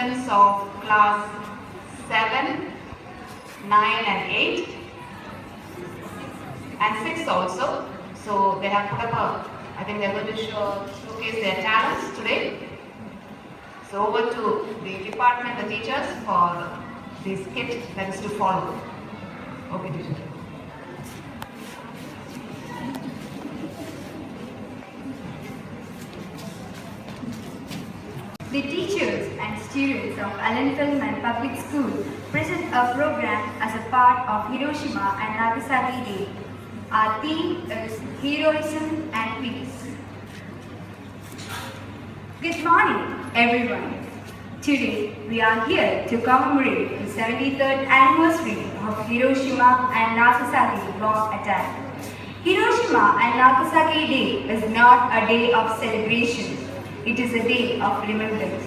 students of class 7, 9 and 8 and 6 also. So they have put up I think they are going to showcase their talents today. So over to the department, the teachers for this kit that is to follow. Okay, teacher. The teachers and students of Allen Fellman Public School present a program as a part of Hiroshima and Nagasaki Day. Our theme is Heroism and Peace. Good morning, everyone. Today, we are here to commemorate the 73rd anniversary of Hiroshima and Nagasaki bomb attack. Hiroshima and Nagasaki Day is not a day of celebration. It is a day of remembrance.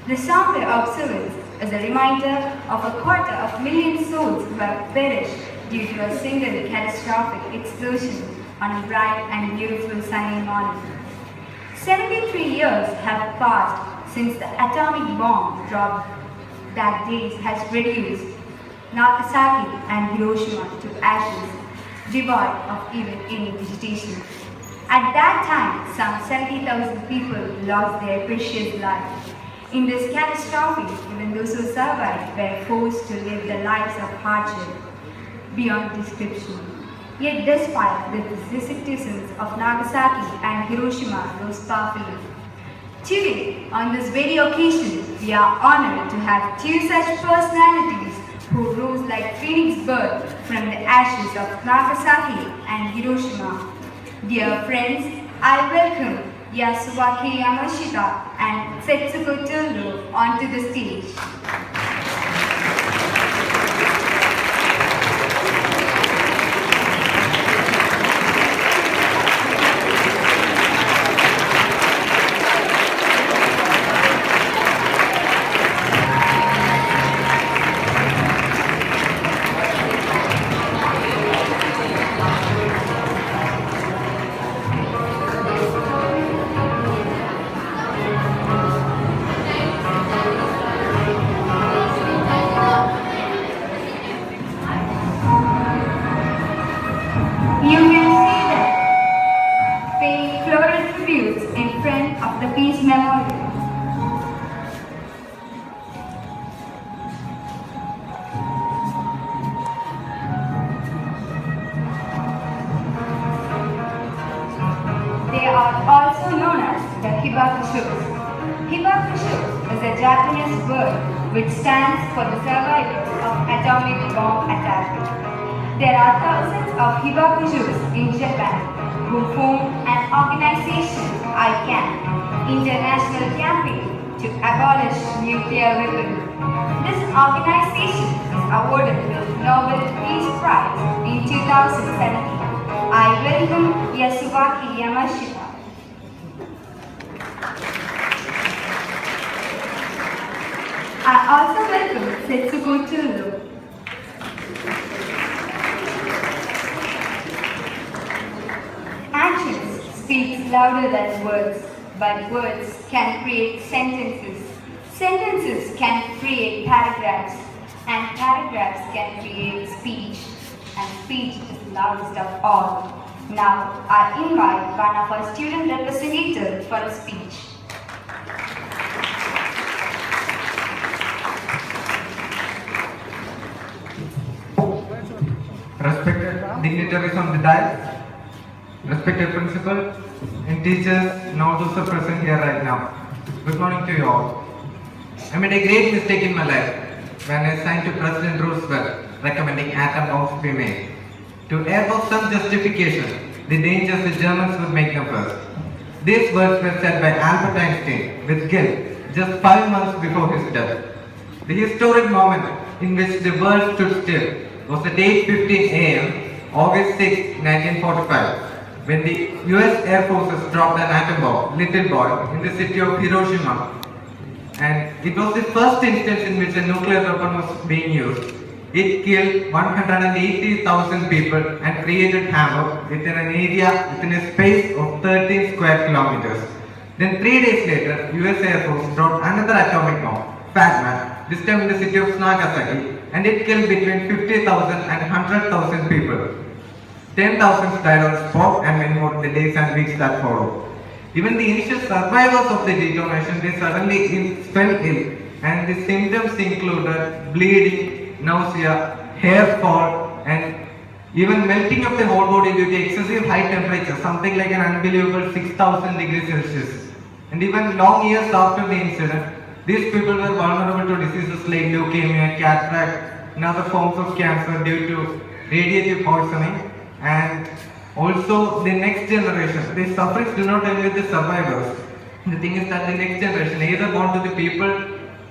The somber observance is a reminder of 250,000 souls who have perished due to a single catastrophic explosion on a bright and beautiful sunny morning. 73 years have passed since the atomic bomb dropped that day has reduced Nagasaki and Hiroshima to ashes, devoid of even any vegetation. At that time, some 70,000 people lost their precious lives. In this catastrophe, even those who survived were forced to live the lives of hardship beyond description. Yet despite the vicissitudes of Nagasaki and Hiroshima rose powerfully. Today, on this very occasion, we are honored to have two such personalities who rose like phoenix bird from the ashes of Nagasaki and Hiroshima. Dear friends, I welcome Yasubaki Yamashita and Setsuko Tendo onto the stage. Peace Memorial. They are also known as the hibakushos. Hibakushos is a Japanese word which stands for the survivors of atomic bomb attack. There are thousands of hibakushos in Japan who form an organization, ICAN, International Campaign to Abolish Nuclear Weapons. This organization is awarded the Nobel Peace Prize in 2017. I welcome Yasubaki Yamashita. I also welcome Setsuko Tendo. Actions speak louder than words. But words can create sentences. Sentences can create paragraphs. And paragraphs can create speech. And speech is the loudest of all. Now, I invite one of our student representatives for a speech. Respected dignitaries on the dais, respected principal and teachers and all those are present here right now. Good morning to you all. I made a great mistake in my life when I signed to President Roosevelt recommending atom bombs be made. To air for some justification, the dangers the Germans would make them first. These words were said by Albert Einstein with guilt just 5 months before his death. The historic moment in which the world stood still was at 8:15 a.m. August 6, 1945. When the US Air Forces dropped an atom bomb, Little Boy, in the city of Hiroshima. And it was the first instance in which a nuclear weapon was being used. It killed 180,000 people and created havoc within an area within a space of 13 square kilometers. Then 3 days later, US Air Force dropped another atomic bomb, fat man, this time in the city of Nagasaki, and it killed between 50,000 and 100,000 people. 10,000 died on spot and many more in the days and weeks that followed. Even the initial survivors of the detonation, they suddenly fell ill, and the symptoms included bleeding, nausea, hair fall, and even melting of the whole body due to excessive high temperature, something like an unbelievable 6,000 degrees Celsius. And even long years after the incident, these people were vulnerable to diseases like leukemia, cataract, and other forms of cancer due to radiative poisoning. And also the next generation, the sufferings do not end with the survivors. The thing is that the next generation, either born to the people,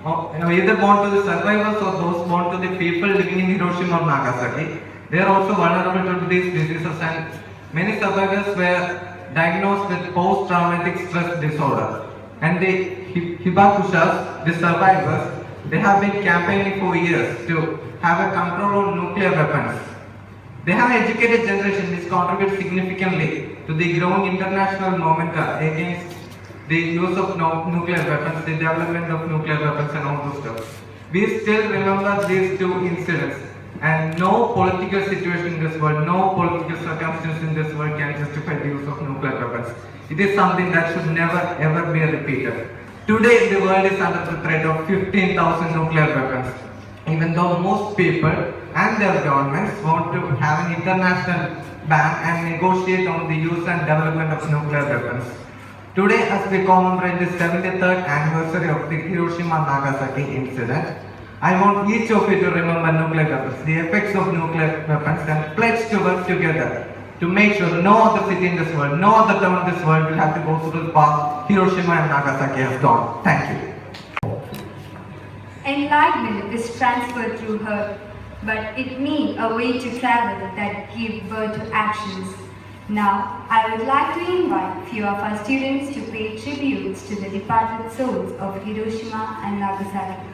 either born to the survivors or those born to the people living in Hiroshima or Nagasaki, they are also vulnerable to these diseases, and many survivors were diagnosed with post-traumatic stress disorder. And the Hibakushas, the survivors, they have been campaigning for years to have a control on nuclear weapons. They have an educated generation which contributes significantly to the growing international momentum against the use of nuclear weapons, the development of nuclear weapons and all those stuff. We still remember these two incidents, and no political situation in this world, no political circumstance in this world can justify the use of nuclear weapons. It is something that should never ever be repeated. Today the world is under the threat of 15,000 nuclear weapons. Even though most people and their governments want to have an international ban and negotiate on the use and development of nuclear weapons. Today, as we commemorate the 73rd anniversary of the Hiroshima Nagasaki incident, I want each of you to remember nuclear weapons, the effects of nuclear weapons, and pledge to work together to make sure no other city in this world, no other town in this world will have to go through the path Hiroshima and Nagasaki have gone. Thank you. Enlightenment is transferred through her, but it means a way to travel that give birth to actions. Now, I would like to invite few of our students to pay tributes to the departed souls of Hiroshima and Nagasaki.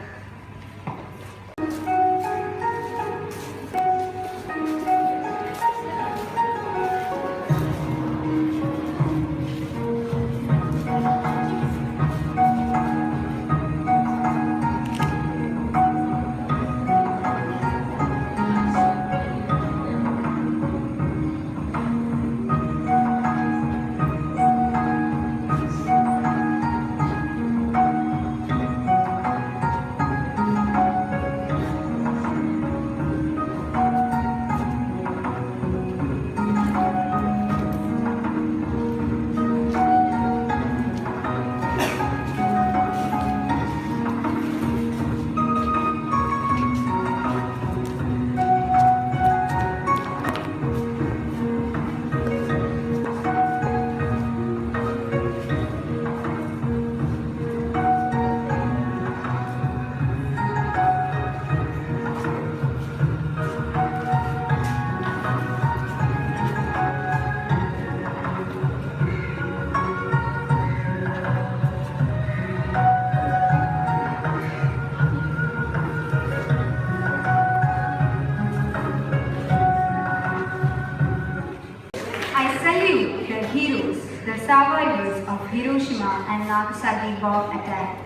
The survivors of Hiroshima and Nagasaki bomb attack.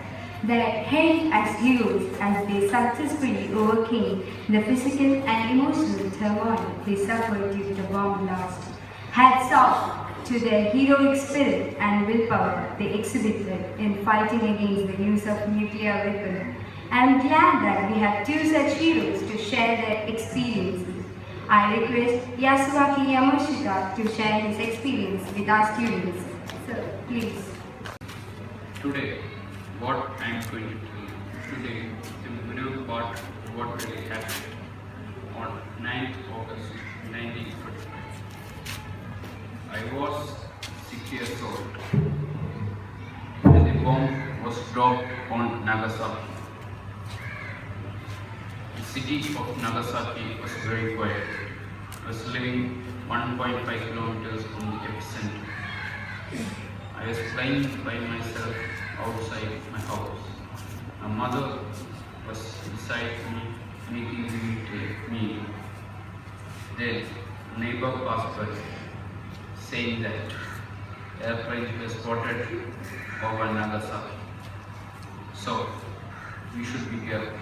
They are hailed as heroes as they successfully overcame the physical and emotional turmoil they suffered due to the bomb blast. Hats off to their heroic spirit and willpower they exhibited in fighting against the use of nuclear weapons. I am glad that we have two such heroes to share their experiences. I request Yasuaki Yamashita to share his experience with our students. Sir, please. Today, what I am going to tell you today, the middle part of what really happened on 9th August 1945. I was 6 years old when the bomb was dropped on Nagasaki. The city of Nagasaki was very quiet. I was living 1.5 kilometers from the epicenter. I was playing by myself outside my house. My mother was beside me making the meal. Then a neighbor passed by saying that airplanes were spotted over Nagasaki. So we should be careful.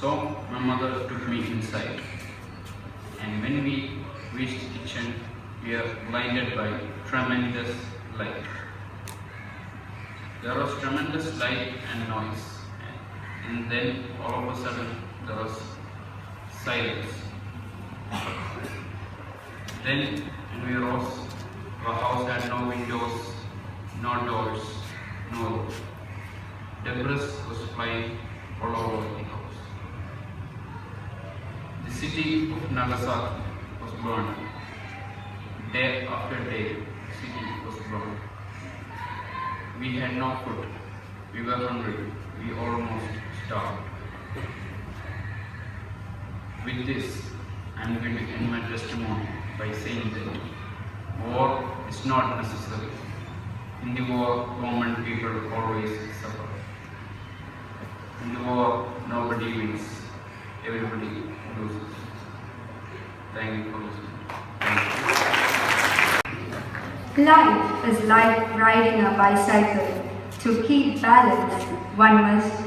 So my mother took me inside, and when we reached the kitchen, we were blinded by tremendous light. There was tremendous light and noise, and then all of a sudden there was silence. Then when we rose, our house had no windows, no doors, no roof. Debris was flying all over the house. The city of Nagasaki was burned. Day after day, the city was burned. We had no food. We were hungry. We almost starved. With this, I am going to end my testimony by saying that war is not necessary. In the war, common people always suffer. In the war, nobody wins. Everybody loses. Thank you for listening. Thank you. Life is like riding a bicycle. To keep balance, one must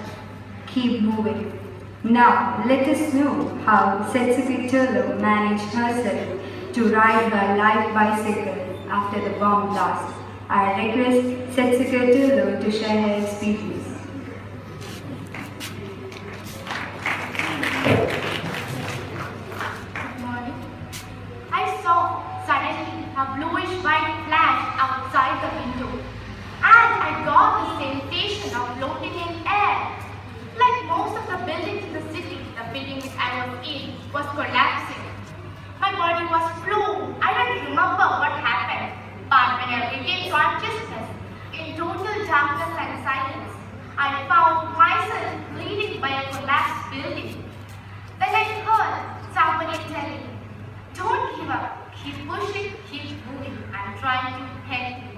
keep moving. Now, let us know how Setsuko Turlo managed herself to ride her life bicycle after the bomb blast. I request Setsuko Turlo to share her experience. Good morning. I saw suddenly a bluish white flash outside the window, and I got the sensation of floating in air. Like most of the buildings in the city, the building which I was in was collapsing. My body was flew. I don't remember what happened, but when I regained consciousness, in total darkness and silence, I found myself leading by a collapsed building. Then I heard somebody telling, "Don't give up, keep pushing, keep moving, I'm trying to help you.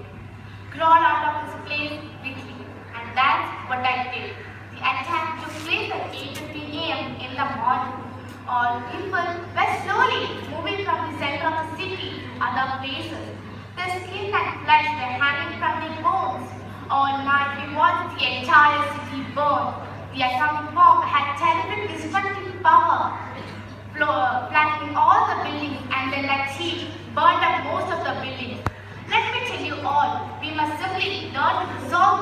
Crawl out of this place quickly." And that's what I did. The attack took place at 8:15 a.m. in the morning. All people were slowly moving from the center of the city to other places. Their skin and flesh were hanging from their bones. All night we watched the entire city burn. The atomic bomb had terrific destructive power, flattening all the buildings, and then like heat burned up most of the buildings. Let me tell you all, we must simply learn to resolve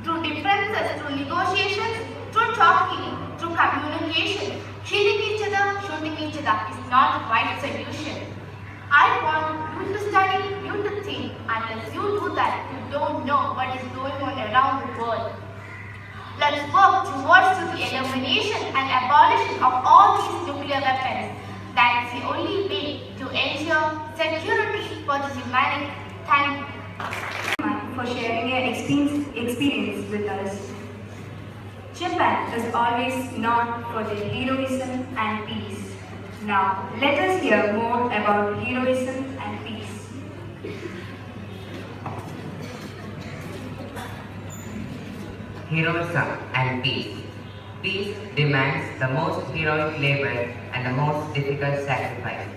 through differences, through negotiations, through talking, through communication. Killing each other, shooting each other is not the right solution. I want you to study, you to think. Unless you do that, you don't know what is going on around the world. Let's work towards the elimination and abolition of all these nuclear weapons. That is the only way to ensure security for the humanity. Thank you For sharing your experience with us. Japan is always known for their heroism and peace. Now, let us hear more about heroism and peace. Heroism and peace. Peace demands the most heroic labor and the most difficult sacrifice.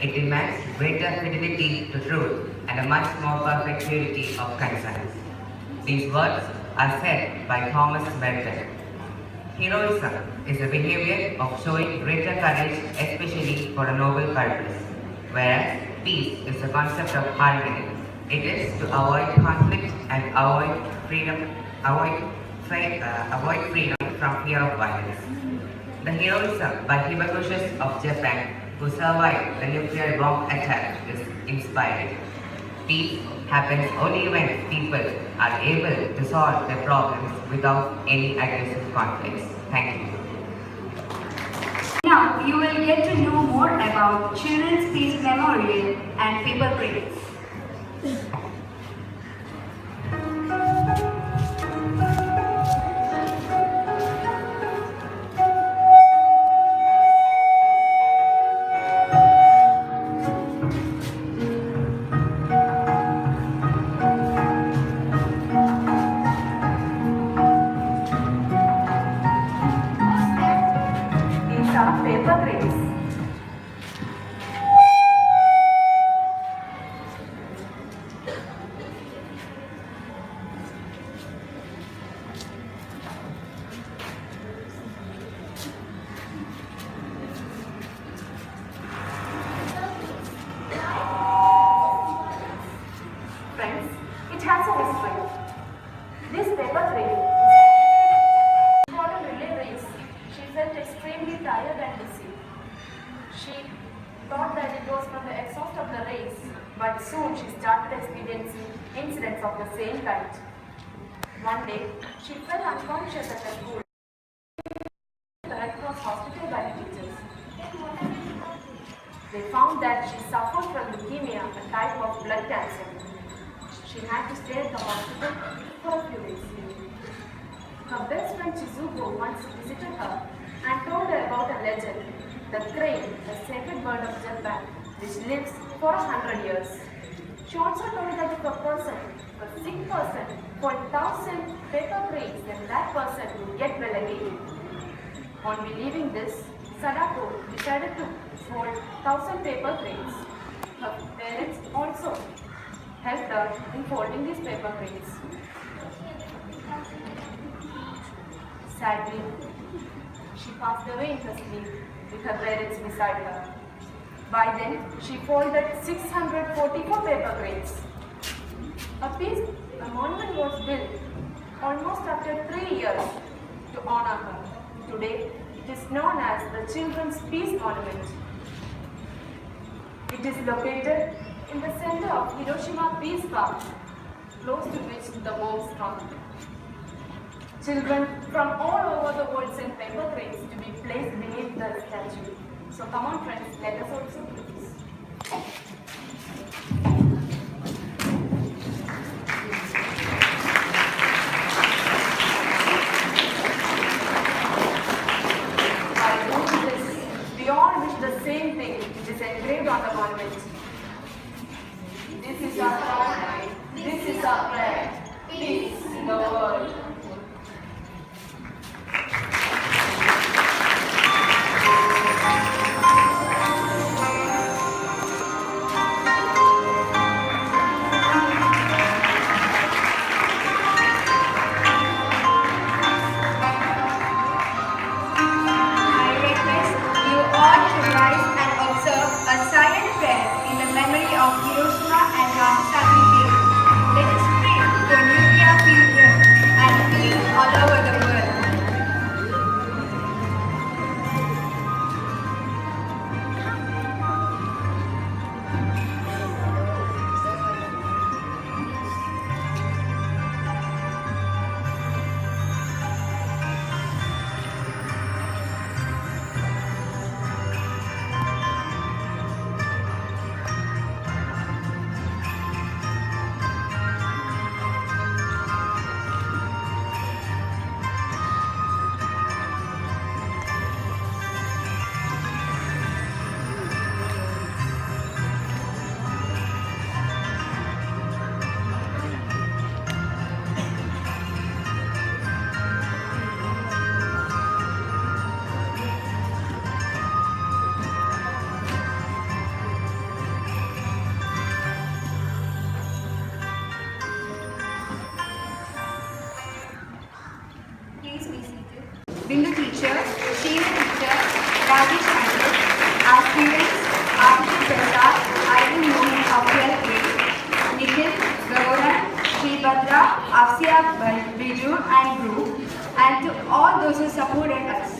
It demands greater fidelity to truth and a much more perfect purity of conscience. These words are said by Thomas Merton. Heroism is the behavior of showing greater courage, especially for a noble purpose, whereas peace is the concept of harmony. It is to avoid conflict and avoid freedom from fear of violence. The heroism by Hibakushis of Japan, who survived the nuclear bomb attack, is inspiring. Peace happens only when people are able to solve their problems without any aggressive conflicts. Thank you. Now, you will get to know more about Children's Peace Memorial and paper cranes. These are paper cranes. She fell unconscious at the school. The Red Cross hospital by the teachers. They found that she suffered from leukemia, a type of blood cancer. She had to stay at the hospital for a few days. Her best friend Chizuko once visited her and told her about a legend, the crane, a sacred bird of Japan, which lives for 100 years. She also told that if a sick person, for 1,000 paper cranes, then that person would get well again. On believing this, Sadako decided to fold 1,000 paper cranes. Her parents also helped her in folding these paper cranes. Sadly, she passed away in her sleep with her parents beside her. By then, she folded 644 paper cranes. A monument was built almost after 3 years to honor her. Today, it is known as the Children's Peace Monument. It is located in the center of Hiroshima Peace Park, close to which the bombs come. Children from all over the world send paper cranes to be placed beneath the statue. So come on friends, let us also do this. We all wish the same thing which is engraved on the monument. This is our prayer. This is our prayer. Peace in the world. Hiroshima and Nagasaki Day. Let us pray for nuclear-free world and peace all over the world. Bindu teacher, Sheila teacher, Rajesh Andrew, our students, Ashish Prasad, Irene Mohan of 12th grade, Nikhil, Gaurav, Sribhadra, Afsia Biju and group, and to all those who supported us.